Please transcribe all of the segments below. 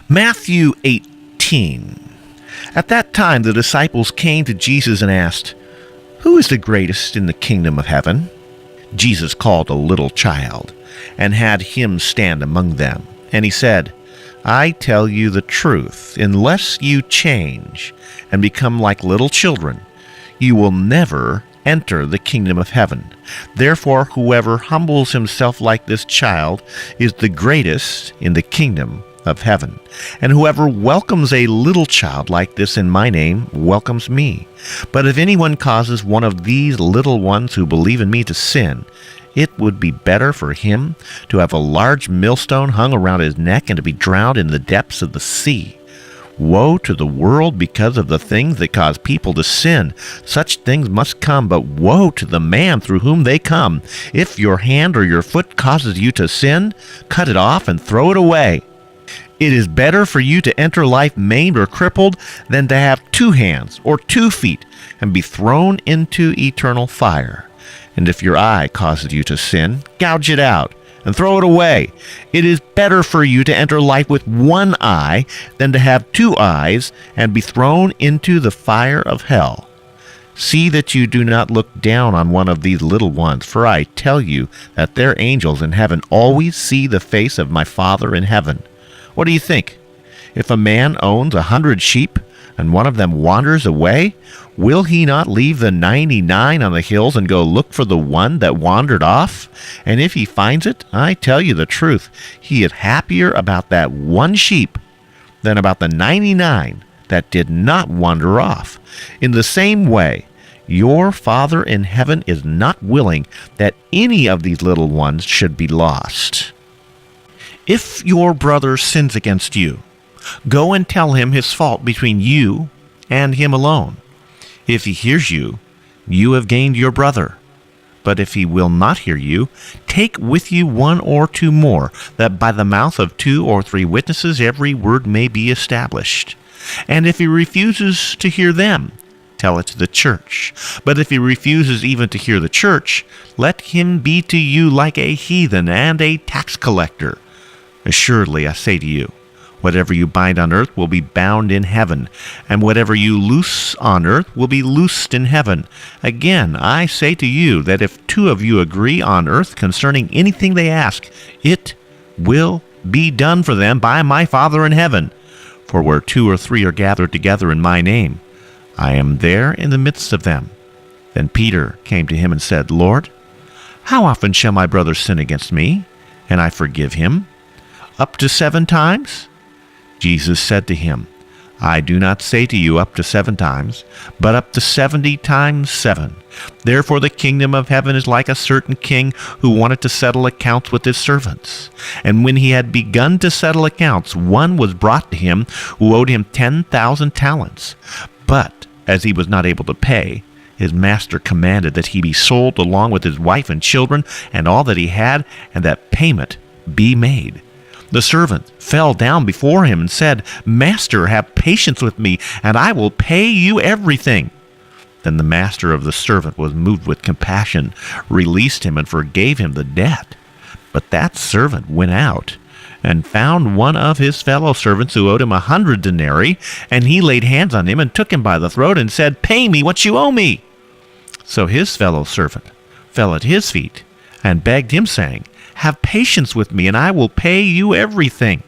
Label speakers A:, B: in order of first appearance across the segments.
A: Matthew 18. At that time the disciples came to Jesus and asked, "Who is the greatest in the kingdom of heaven?" Jesus called a little child and had him stand among them. And he said, "I tell you the truth, unless you change and become like little children, you will never enter the kingdom of heaven. Therefore, whoever humbles himself like this child is the greatest in the kingdom of heaven. And whoever welcomes a little child like this in my name welcomes me. But if anyone causes one of these little ones who believe in me to sin, it would be better for him to have a large millstone hung around his neck and to be drowned in the depths of the sea. Woe to the world because of the things that cause people to sin. Such things must come, but woe to the man through whom they come. If your hand or your foot causes you to sin, cut it off and throw it away. It is better for you to enter life maimed or crippled than to have 2 hands or 2 feet and be thrown into eternal fire. And if your eye causes you to sin, gouge it out and throw it away. It is better for you to enter life with 1 eye than to have 2 eyes and be thrown into the fire of hell. See that you do not look down on one of these little ones, for I tell you that their angels in heaven always see the face of my Father in heaven. What do you think? If a man owns 100 sheep and one of them wanders away, will he not leave the 99 on the hills and go look for the one that wandered off? And if he finds it, I tell you the truth, he is happier about that 1 sheep than about the 99 that did not wander off. In the same way, your Father in heaven is not willing that any of these little ones should be lost. If your brother sins against you, go and tell him his fault between you and him alone. If he hears you, you have gained your brother. But if he will not hear you, take with you 1 or 2 more, that by the mouth of 2 or 3 witnesses every word may be established. And if he refuses to hear them, tell it to the church. But if he refuses even to hear the church, let him be to you like a heathen and a tax collector. Assuredly, I say to you, whatever you bind on earth will be bound in heaven, and whatever you loose on earth will be loosed in heaven. Again, I say to you that if 2 of you agree on earth concerning anything they ask, it will be done for them by my Father in heaven. For where 2 or 3 are gathered together in my name, I am there in the midst of them. Then Peter came to him and said, Lord, how often shall my brother sin against me, and I forgive him? Up to 7 times? Jesus said to him, I do not say to you up to 7 times, but up to 70 times 7. Therefore the kingdom of heaven is like a certain king who wanted to settle accounts with his servants. And when he had begun to settle accounts, one was brought to him who owed him 10,000 talents. But as he was not able to pay, his master commanded that he be sold along with his wife and children and all that he had, and that payment be made. The servant fell down before him and said, Master, have patience with me, and I will pay you everything. Then the master of the servant was moved with compassion, released him, and forgave him the debt. But that servant went out and found one of his fellow servants who owed him 100 denarii, and he laid hands on him and took him by the throat and said, Pay me what you owe me. So his fellow servant fell at his feet and begged him, saying, Have patience with me, and I will pay you everything.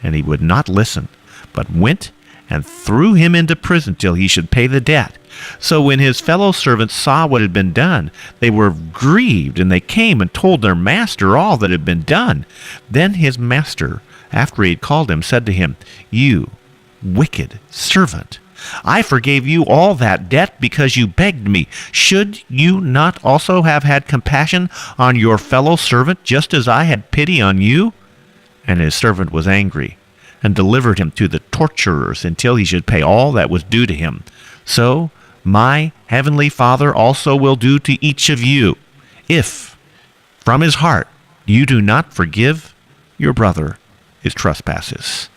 A: And he would not listen, but went and threw him into prison till he should pay the debt. So when his fellow servants saw what had been done, they were grieved, and they came and told their master all that had been done. Then his master, after he had called him, said to him, You wicked servant, I forgave you all that debt because you begged me. Should you not also have had compassion on your fellow servant, just as I had pity on you? And his servant was angry, and delivered him to the torturers until he should pay all that was due to him. So my heavenly Father also will do to each of you, if from his heart you do not forgive your brother his trespasses.